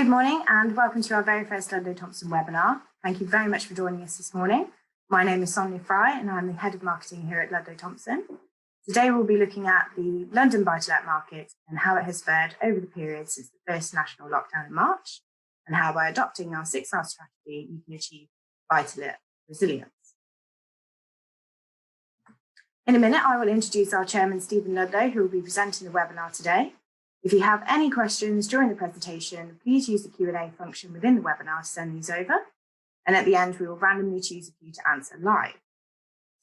Good morning and welcome to our very first Ludlow Thompson webinar. Thank you very much for joining us this morning. My name is Sonia Fry and I'm the Head of Marketing here at Ludlow Thompson. Today we'll be looking at the London buy-to-let market and how it has fared over the period since the first national lockdown in March, and how by adopting our 6R strategy you can achieve buy-to-let resilience. In a minute I will introduce our Chairman Stephen Ludlow, who will be presenting the webinar today. If you have any questions during the presentation, please use the Q&A function within the webinar to send these over. And at the end, we will randomly choose a few to answer live.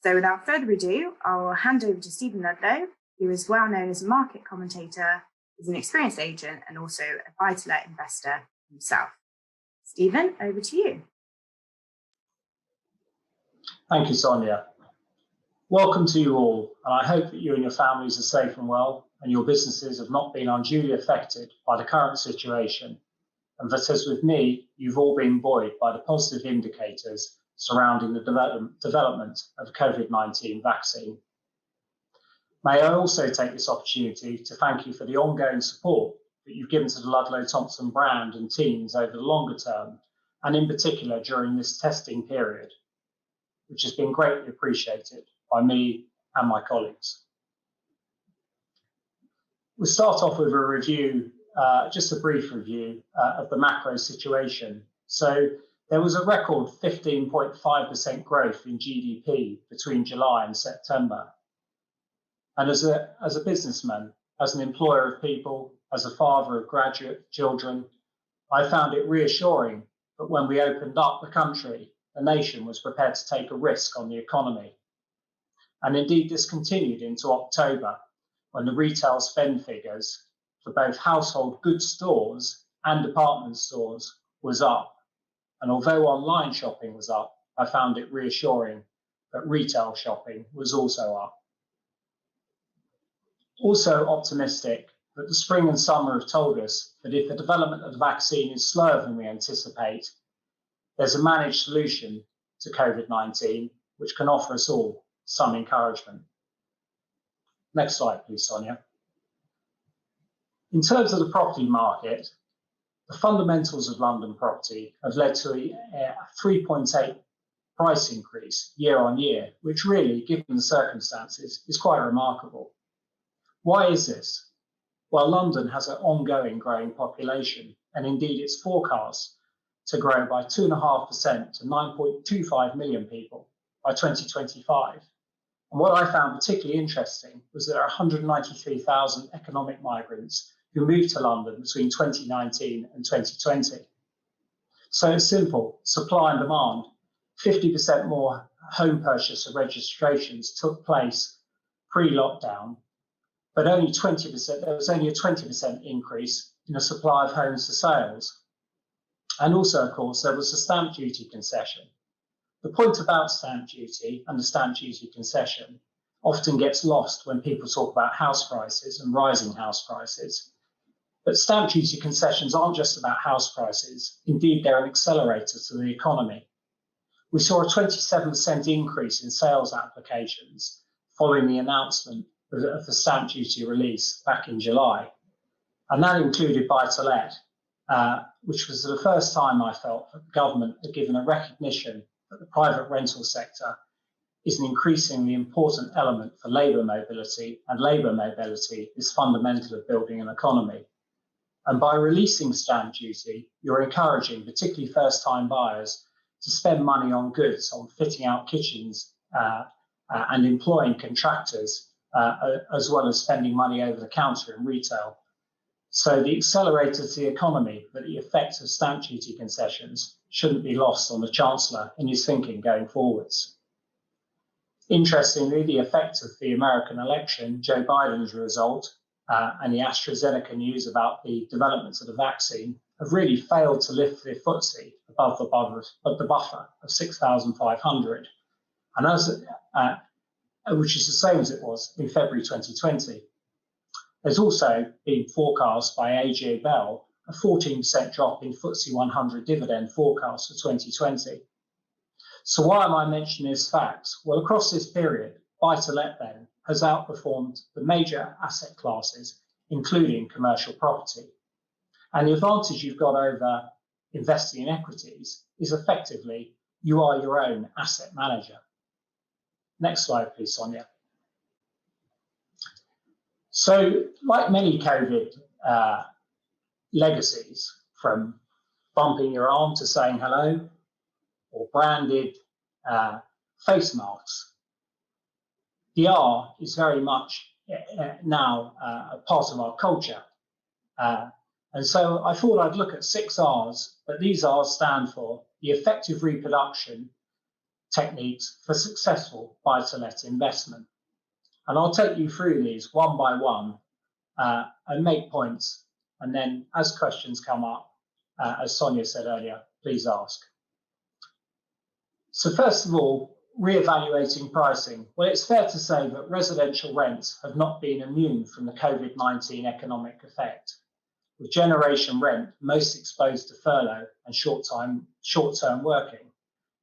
So without further ado, I'll hand over to Stephen Ludlow, who is well known as a market commentator, is an experienced agent, and also a buy-to-let investor himself. Stephen, over to you. Thank you, Sonia. Welcome to you all, and I hope that you and your families are safe and well, and your businesses have not been unduly affected by the current situation, and that as with me, you've all been buoyed by the positive indicators surrounding the development of the COVID-19 vaccine. May I also take this opportunity to thank you for the ongoing support that you've given to the Ludlow Thompson brand and teams over the longer term, and in particular during this testing period, which has been greatly appreciated by me and my colleagues. We'll start off with a review, just a brief review of the macro situation. So there was a record 15.5% growth in GDP between July and September. And as a businessman, as an employer of people, as a father of graduate children, I found it reassuring that when we opened up the country, the nation was prepared to take a risk on the economy. And indeed, this continued into October, when the retail spend figures for both household goods stores and department stores was up. And although online shopping was up, I found it reassuring that retail shopping was also up. Also optimistic that the spring and summer have told us that if the development of the vaccine is slower than we anticipate, there's a managed solution to COVID-19, which can offer us all some encouragement. Next slide, please, Sonia. In terms of the property market, the fundamentals of London property have led to a 3.8 price increase year on year, which really, given the circumstances, is quite remarkable. Why is this? Well, London has an ongoing growing population, and indeed it's forecast to grow by 2.5% to 9.25 million people by 2025. And what I found particularly interesting was there are 193,000 economic migrants who moved to London between 2019 and 2020. So it's simple, supply and demand. 50% more home purchase and registrations took place pre-lockdown, but only 20%, there was only a 20% increase in the supply of homes for sales. And also, of course, there was a stamp duty concession. The point about stamp duty and the stamp duty concession often gets lost when people talk about house prices and rising house prices. But stamp duty concessions aren't just about house prices. Indeed, they're an accelerator to the economy. We saw a 27% increase in sales applications following the announcement of the stamp duty release back in July. And that included buy-to-let, which was the first time I felt that the government had given a recognition that the private rental sector is an increasingly important element for labour mobility, and labour mobility is fundamental of building an economy. And by releasing stamp duty, you're encouraging particularly first-time buyers to spend money on goods, on fitting out kitchens and employing contractors, as well as spending money over the counter in retail. So the accelerator to the economy, but the effect of stamp duty concessions shouldn't be lost on the Chancellor in his thinking going forwards. Interestingly, the effect of the American election, Joe Biden's result, and the AstraZeneca news about the developments of the vaccine have really failed to lift the FTSE above the buffer of 6,500, and which is the same as it was in February 2020. There's also been forecast by AJ Bell a 14% drop in FTSE 100 dividend forecast for 2020. So why am I mentioning this fact? Well, across this period, buy-to-let then has outperformed the major asset classes, including commercial property. And the advantage you've got over investing in equities is effectively you are your own asset manager. Next slide, please, Sonia. So, like many COVID legacies, from bumping your arm to saying hello, or branded face masks, the R is very much now a part of our culture. And so I thought I'd look at 6 R's, but these R's stand for the effective reproduction techniques for successful buy-to-let investment. And I'll take you through these one by one and make points. And then as questions come up, as Sonia said earlier, please ask. So first of all, reevaluating pricing. Well, it's fair to say that residential rents have not been immune from the COVID-19 economic effect, with generation rent most exposed to furlough and short-term working.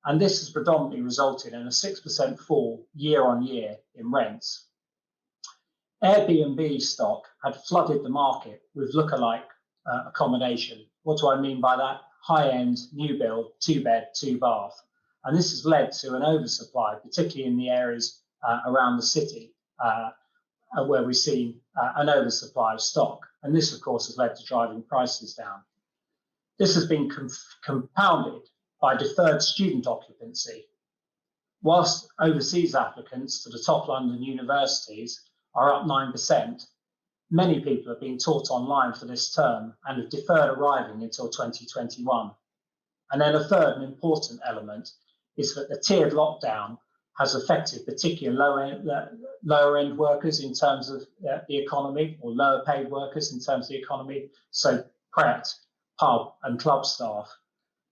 And this has predominantly resulted in a 6% fall year on year in rents. Airbnb stock had flooded the market with lookalike accommodation. What do I mean by that? High-end, new build, 2-bed, 2-bath. And this has led to an oversupply, particularly in the areas around the city where we've seen an oversupply of stock. And this, of course, has led to driving prices down. This has been compounded by deferred student occupancy. Whilst overseas applicants to the top London universities are up 9%, many people have been taught online for this term and have deferred arriving until 2021. And then a third and important element is that the tiered lockdown has affected particularly lower end workers in terms of the economy, or lower paid workers in terms of the economy, so Pret, pub and club staff.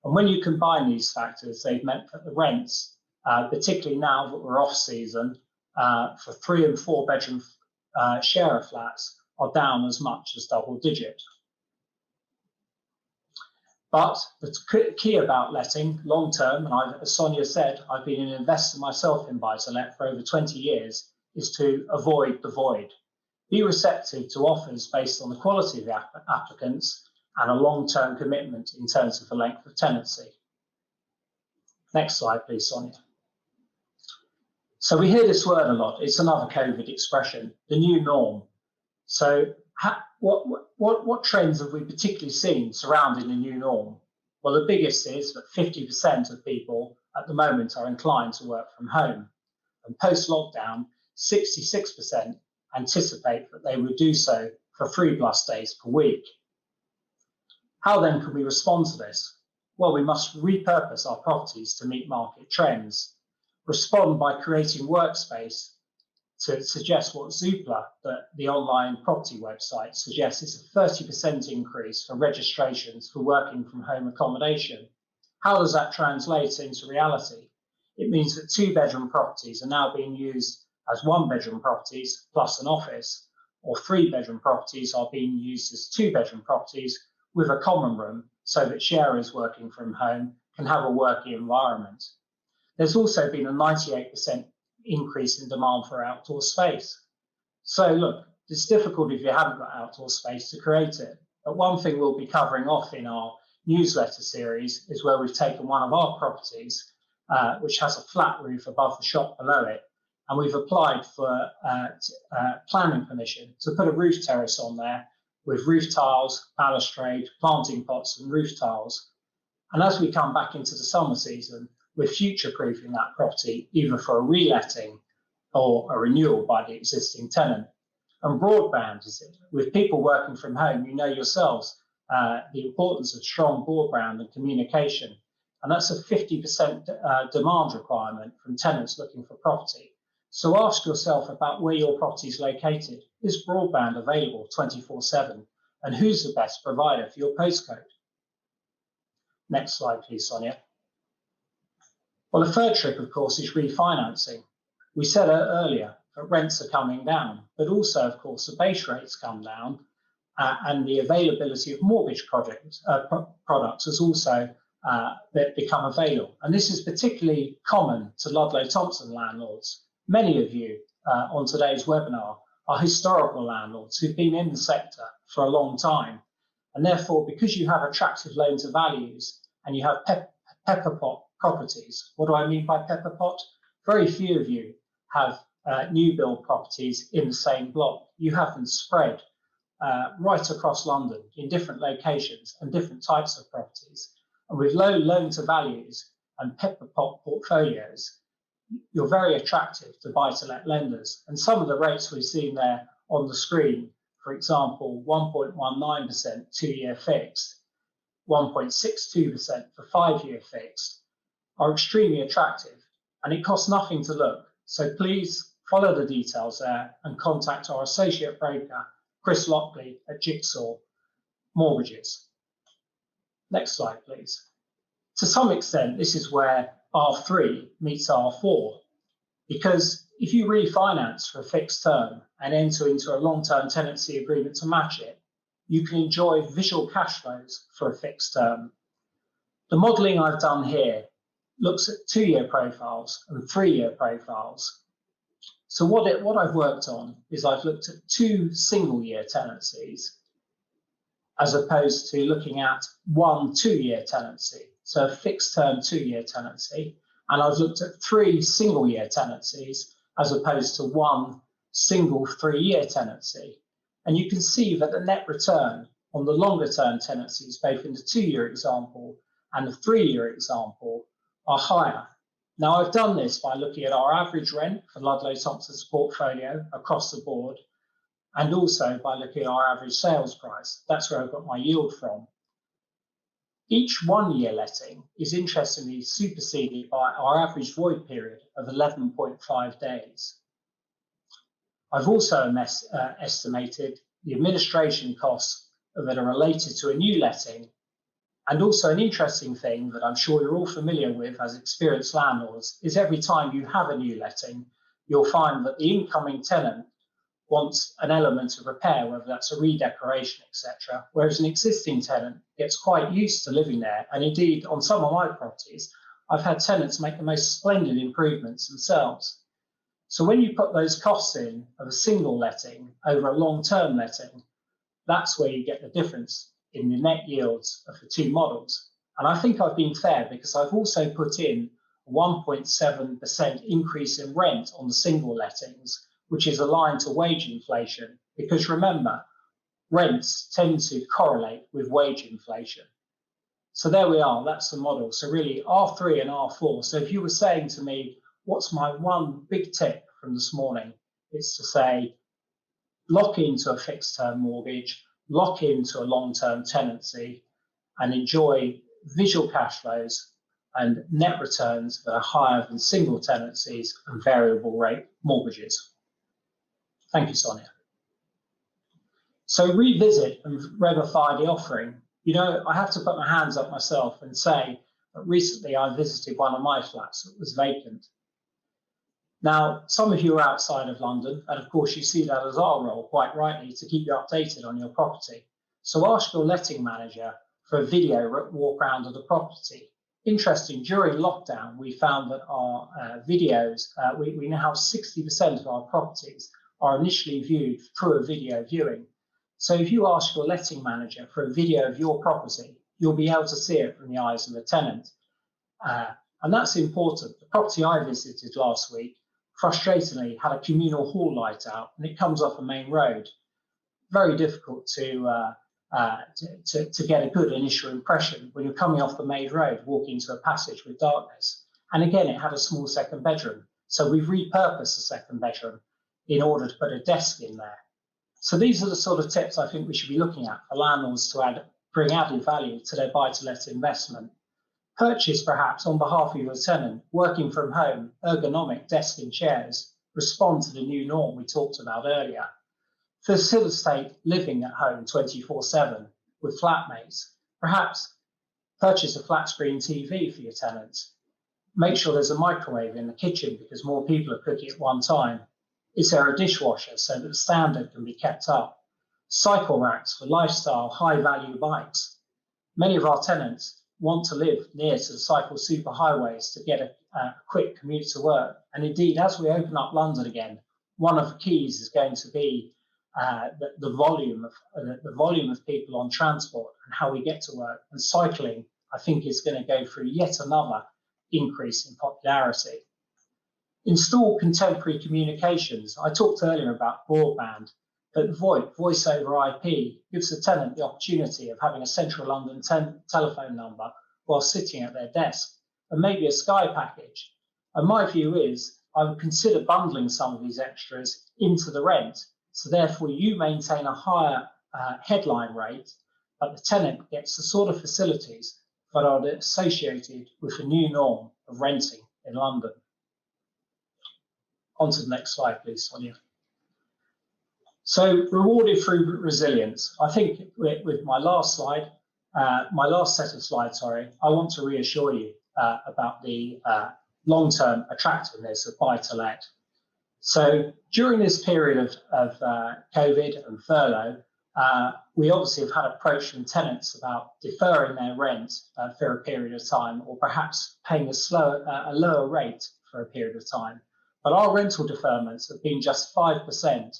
And when you combine these factors, they've meant that the rents, particularly now that we're off season, for 3 and 4 bedroom share flats are down as much as double digit. But the key about letting long term, and as Sonia said, I've been an investor myself in buy-to-let for over 20 years, is to avoid the void. Be receptive to offers based on the quality of the applicants and a long-term commitment in terms of the length of tenancy. Next slide, please, Sonia. So we hear this word a lot. It's another COVID expression, the new norm. So what trends have we particularly seen surrounding the new norm? Well, the biggest is that 50% of people at the moment are inclined to work from home. And post-lockdown, 66% anticipate that they would do so for 3+ days per week. How then can we respond to this? Well, we must repurpose our properties to meet market trends, respond by creating workspace to suggest what Zoopla, the online property website, suggests is a 30% increase for registrations for working from home accommodation. How does that translate into reality? It means that 2-bedroom properties are now being used as 1-bedroom properties plus an office, or 3-bedroom properties are being used as 2-bedroom properties with a common room so that sharers working from home can have a working environment. There's also been a 98% increase in demand for outdoor space. So look, it's difficult if you haven't got outdoor space to create it. But one thing we'll be covering off in our newsletter series is where we've taken one of our properties, which has a flat roof above the shop below it, and we've applied for planning permission to put a roof terrace on there with roof tiles, balustrade, planting pots and roof tiles. And as we come back into the summer season, we're future-proofing that property either for a reletting or a renewal by the existing tenant. And broadband is it. With people working from home, you know yourselves the importance of strong broadband and communication. And that's a 50% demand requirement from tenants looking for property. So ask yourself about where your property is located. Is broadband available 24/7? And who's the best provider for your postcode? Next slide, please, Sonia. Well, the third trick, of course, is refinancing. We said earlier that rents are coming down, but also, of course, the base rates come down and the availability of mortgage products has also become available. And this is particularly common to Ludlow Thompson landlords. Many of you on today's webinar are historical landlords who've been in the sector for a long time. And therefore, because you have attractive loan to values and you have pepper pot properties, what do I mean by pepper pot? Very few of you have new build properties in the same block. You have them spread right across London in different locations and different types of properties. And with low loan to values and pepper pot portfolios, you're very attractive to buy-to-let lenders. And some of the rates we've seen there on the screen, for example, 1.19% 2-year fixed, 1.62% for 5-year fixed, are extremely attractive, and it costs nothing to look. So please follow the details there and contact our associate broker, Chris Lockley at Jigsaw Mortgages. Next slide, please. To some extent, this is where R3 meets R4, because if you refinance for a fixed term and enter into a long-term tenancy agreement to match it, you can enjoy visual cash flows for a fixed term. The modelling I've done here looks at 2-year profiles and 3-year profiles. So what I've worked on is I've looked at 2 single-year tenancies as opposed to looking at 1 2-year tenancy, so a fixed term 2-year tenancy. And I've looked at 3 single-year tenancies as opposed to 1 single 3-year tenancy. And you can see that the net return on the longer term tenancies, both in the 2-year example and the 3-year example, are higher. Now, I've done this by looking at our average rent for Ludlow Thompson's portfolio across the board, and also by looking at our average sales price. That's where I've got my yield from. Each 1-year letting is interestingly superseded by our average void period of 11.5 days. I've also estimated the administration costs that are related to a new letting, and also an interesting thing that I'm sure you're all familiar with as experienced landlords is every time you have a new letting, you'll find that the incoming tenant wants an element of repair, whether that's a redecoration, etc., whereas an existing tenant gets quite used to living there. And indeed, on some of my properties, I've had tenants make the most splendid improvements themselves. So when you put those costs in of a single letting over a long-term letting, that's where you get the difference in the net yields of the 2 models. And I think I've been fair because I've also put in a 1.7% increase in rent on the single lettings, which is aligned to wage inflation, because remember, rents tend to correlate with wage inflation. So there we are, that's the model. So really R3 and R4. So if you were saying to me, what's my one big tip from this morning? It's to say, lock into a fixed term mortgage, lock into a long-term tenancy, and enjoy visual cash flows and net returns that are higher than single tenancies and variable rate mortgages. Thank you, Sonia. So revisit and revify the offering. You know, I have to put my hands up myself and say that recently I visited one of my flats that was vacant. Now, some of you are outside of London, and of course you see that as our role, quite rightly, to keep you updated on your property. So ask your letting manager for a video walk around of the property. Interesting, during lockdown, we found that our videos, we now have 60% of our properties are initially viewed through a video viewing. So if you ask your letting manager for a video of your property, you'll be able to see it from the eyes of the tenant. And that's important. The property I visited last week, frustratingly, had a communal hall light out, and it comes off a main road. Very difficult to get a good initial impression when you're coming off the main road, walking into a passage with darkness. And again, it had a small second bedroom. So we've repurposed the second bedroom in order to put a desk in there. So these are the sort of tips I think we should be looking at for landlords to bring added value to their buy-to-let investment. Purchase perhaps on behalf of your tenant, working from home, ergonomic desk and chairs, respond to the new norm we talked about earlier. Facilitate living at home 24/7 with flatmates. Perhaps purchase a flat screen TV for your tenants. Make sure there's a microwave in the kitchen because more people are cooking at one time. Is there a dishwasher so that the standard can be kept up? Cycle racks for lifestyle, high-value bikes. Many of our tenants want to live near to the cycle superhighways to get a quick commute to work. And indeed, as we open up London again, one of the keys is going to be the volume of people on transport and how we get to work. And cycling, I think, is going to go through yet another increase in popularity. Install contemporary communications. I talked earlier about broadband, but VoIP, voice over IP, gives the tenant the opportunity of having a central London telephone number while sitting at their desk, and maybe a Sky package. And my view is I would consider bundling some of these extras into the rent, so therefore you maintain a higher headline rate, but the tenant gets the sort of facilities that are associated with the new norm of renting in London. On to the next slide, please, Sonia. So rewarded through resilience. I think with my last slide, my last set of slides, sorry, I want to reassure you about the long-term attractiveness of buy-to-let. So during this period of COVID and furlough, we obviously have had approach from tenants about deferring their rent for a period of time, or perhaps paying a lower rate for a period of time. But our rental deferments have been just 5%.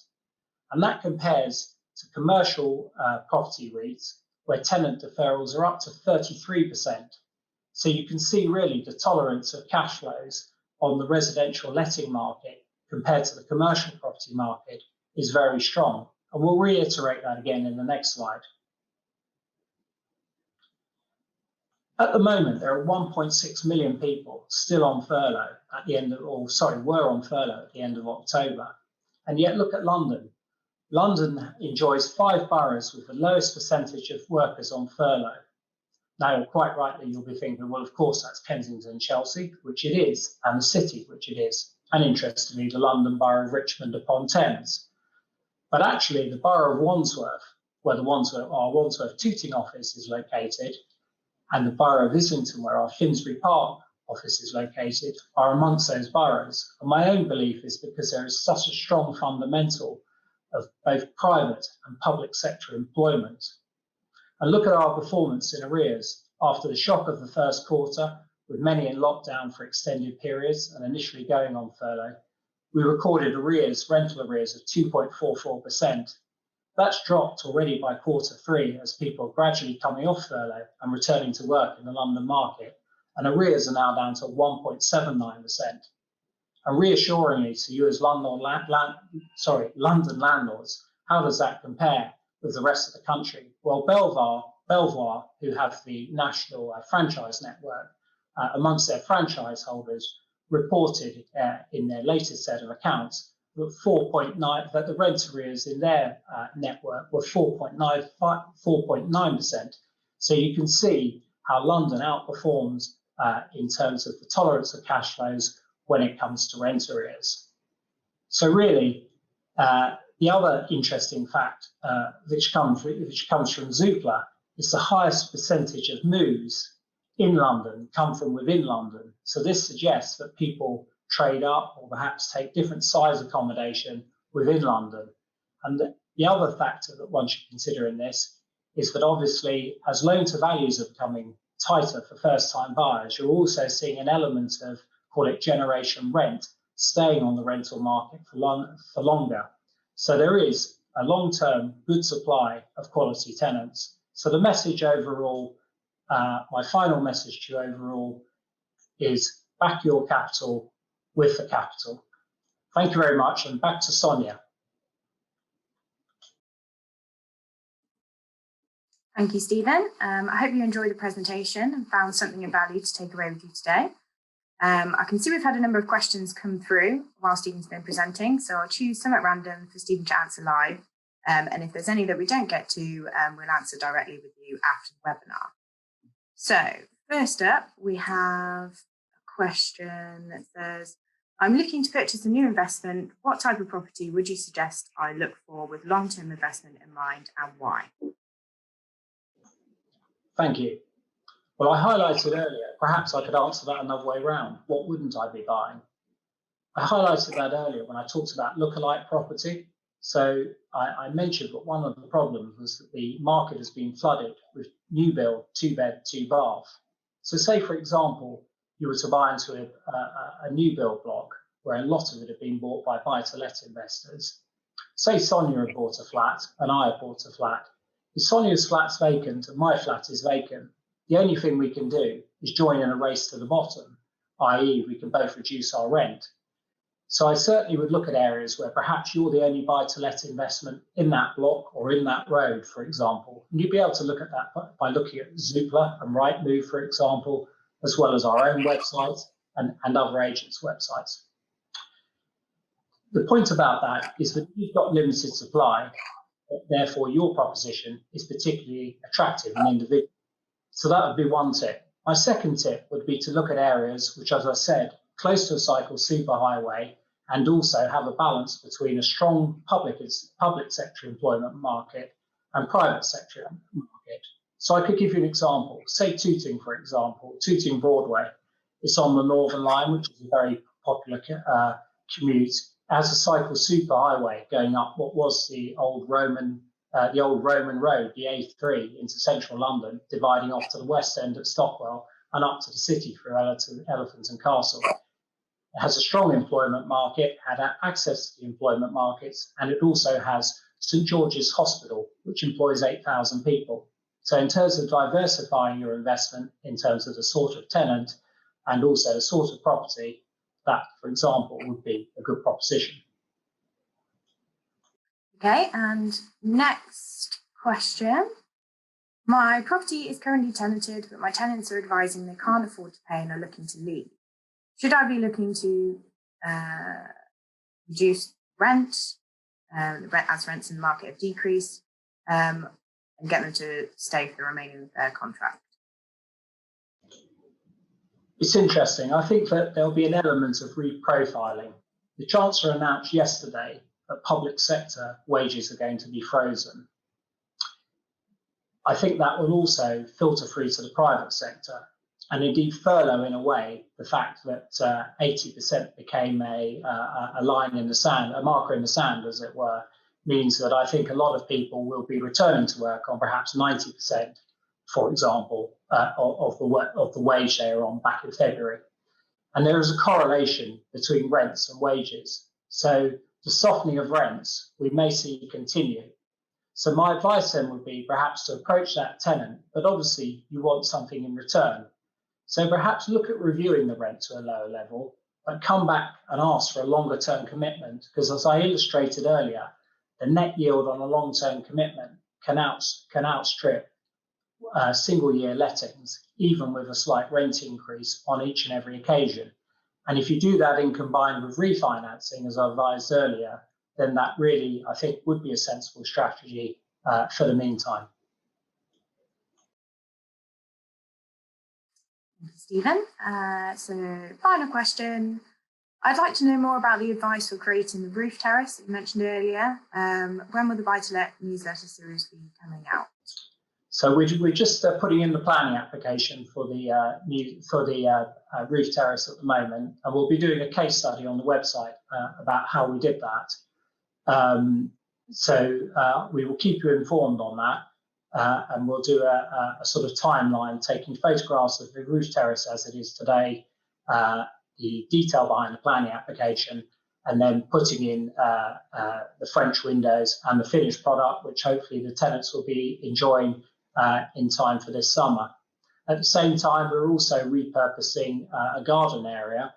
And that compares to commercial property REITs, where tenant deferrals are up to 33%. So you can see really the tolerance of cash flows on the residential letting market compared to the commercial property market is very strong. And we'll reiterate that again in the next slide. At the moment, there are 1.6 million people still on furlough at the end of, were on furlough at the end of October. And yet look at London. London enjoys 5 boroughs with the lowest percentage of workers on furlough. Now, quite rightly, you'll be thinking, well, of course, that's Kensington and Chelsea, which it is, and the City, which it is, and interestingly, the London Borough of Richmond upon Thames. But actually, the Borough of Wandsworth, where our Wandsworth Tooting office is located, and the Borough of Islington, where our Finsbury Park office is located, are amongst those boroughs. And my own belief is because there is such a strong fundamental of both private and public sector employment. And look at our performance in arrears. After the shock of the first quarter, with many in lockdown for extended periods and initially going on furlough, we recorded rental arrears of 2.44%. That's dropped already by Q3 as people are gradually coming off furlough and returning to work in the London market, and arrears are now down to 1.79%. And reassuringly to you as London landlords, how does that compare with the rest of the country? Well, Belvoir, who have the national franchise network, amongst their franchise holders, reported in their latest set of accounts that the rent arrears in their network were 4.9%. So you can see how London outperforms in terms of the tolerance of cash flows when it comes to rent arrears. So really, the other interesting fact which comes from Zoopla is the highest percentage of moves in London come from within London. So this suggests that people trade up or perhaps take different size accommodation within London. And the other factor that one should consider in this is that obviously as loan to values are becoming tighter for first time buyers, you're also seeing an element of, call it generation rent, staying on the rental market for longer. So there is a long-term good supply of quality tenants. So the message overall, my final message to you overall is back your capital with the capital. Thank you very much, and back to Sonia. Thank you, Stephen. I hope you enjoyed the presentation and found something of value to take away with you today. I can see we've had a number of questions come through while Stephen's been presenting, so I'll choose some at random for Stephen to answer live. And if there's any that we don't get to, we'll answer directly with you after the webinar. So first up, we have a question that says, I'm looking to purchase a new investment. What type of property would you suggest I look for with long-term investment in mind, and why? Thank you. Well, I highlighted earlier, perhaps I could answer that another way around. What wouldn't I be buying? I highlighted that earlier when I talked about lookalike property. So I mentioned that one of the problems was that the market has been flooded with new build, 2-bed, 2-bath. So say, for example, you were to buy into a new build block where a lot of it had been bought by buy-to-let investors. say Sonia had bought a flat and I had bought a flat. If Sonia's flat's vacant and my flat is vacant, the only thing we can do is join in a race to the bottom, i.e. we can both reduce our rent. So I certainly would look at areas where perhaps you're the only buy-to-let investment in that block or in that road, for example. And you'd be able to look at that by looking at Zoopla and Rightmove, for example, as well as our own website and other agents' websites. The point about that is that you've got limited supply, therefore your proposition is particularly attractive and individual. So that would be one tip. My second tip would be to look at areas which, as I said, close to a cycle superhighway, and also have a balance between a strong public sector employment market and private sector market. So I could give you an example. Say Tooting, for example, Tooting Broadway. It's on the Northern Line, which is a very popular commute. It has a cycle superhighway going up what was the old Roman road, the A3, into central London, dividing off to the west end at Stockwell and up to the city through Elephant and Castle. It has a strong employment market, had access to the employment markets, and it also has St George's Hospital, which employs 8,000 people. So in terms of diversifying your investment, in terms of the sort of tenant and also the sort of property, that, for example, would be a good proposition. Okay, and next question. My property is currently tenanted, but my tenants are advising they can't afford to pay and are looking to leave. Should I be looking to reduce rent as rents in the market have decreased and get them to stay for the remaining of their contract? It's interesting. I think that there'll be an element of reprofiling. The Chancellor announced yesterday that public sector wages are going to be frozen. I think that will also filter through to the private sector, and indeed furlough, in a way, the fact that 80% became a line in the sand, a marker in the sand, as it were, means that I think a lot of people will be returning to work on perhaps 90%, for example, of the wage they were on back in February. And there is a correlation between rents and wages. So the softening of rents we may see continue. So my advice then would be perhaps to approach that tenant, but obviously you want something in return. So perhaps look at reviewing the rent to a lower level, but come back and ask for a longer term commitment, because as I illustrated earlier, the net yield on a long-term commitment can outstrip single year lettings, even with a slight rent increase on each and every occasion. And if you do that in combined with refinancing, as I advised earlier, then that really, I think, would be a sensible strategy for the meantime. Thank you, Stephen. So final question. I'd like to know more about the advice for creating the roof terrace that you mentioned earlier. When will the buy-to-let newsletter series be coming out? So we're just putting in the planning application for the roof terrace at the moment, and we'll be doing a case study on the website about how we did that. So we will keep you informed on that, and we'll do a sort of timeline, taking photographs of the roof terrace as it is today, the detail behind the planning application, and then putting in the French windows and the finished product, which hopefully the tenants will be enjoying in time for this summer. At the same time, we're also repurposing a garden area.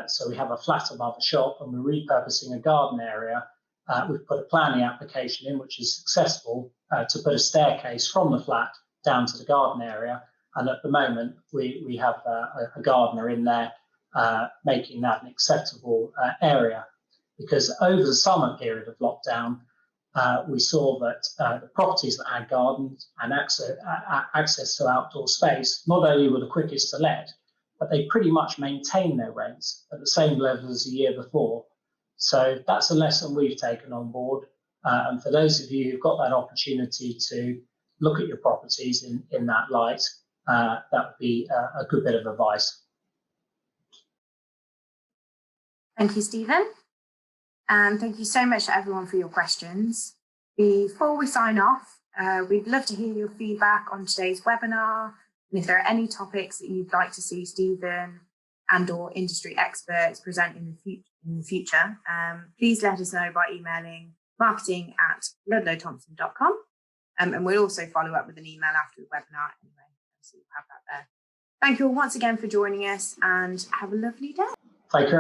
So we have a flat above a shop, and we're repurposing a garden area. We've put a planning application in, which is successful, to put a staircase from the flat down to the garden area. And at the moment, we have a gardener in there, making that an acceptable area. Because over the summer period of lockdown, we saw that the properties that had gardens and access to outdoor space not only were the quickest to let, but they pretty much maintained their rents at the same level as the year before. So that's a lesson we've taken on board. And for those of you who've got that opportunity to look at your properties in that light, that would be a good bit of advice. Thank you, Stephen. And thank you so much to everyone for your questions. Before we sign off, we'd love to hear your feedback on today's webinar. And if there are any topics that you'd like to see Stephen and or industry experts present in the future, please let us know by emailing marketing@ludlowthompson.com. And we'll also follow up with an email after the webinar anyway, so you'll have that there. Thank you all once again for joining us and have a lovely day. Thank you.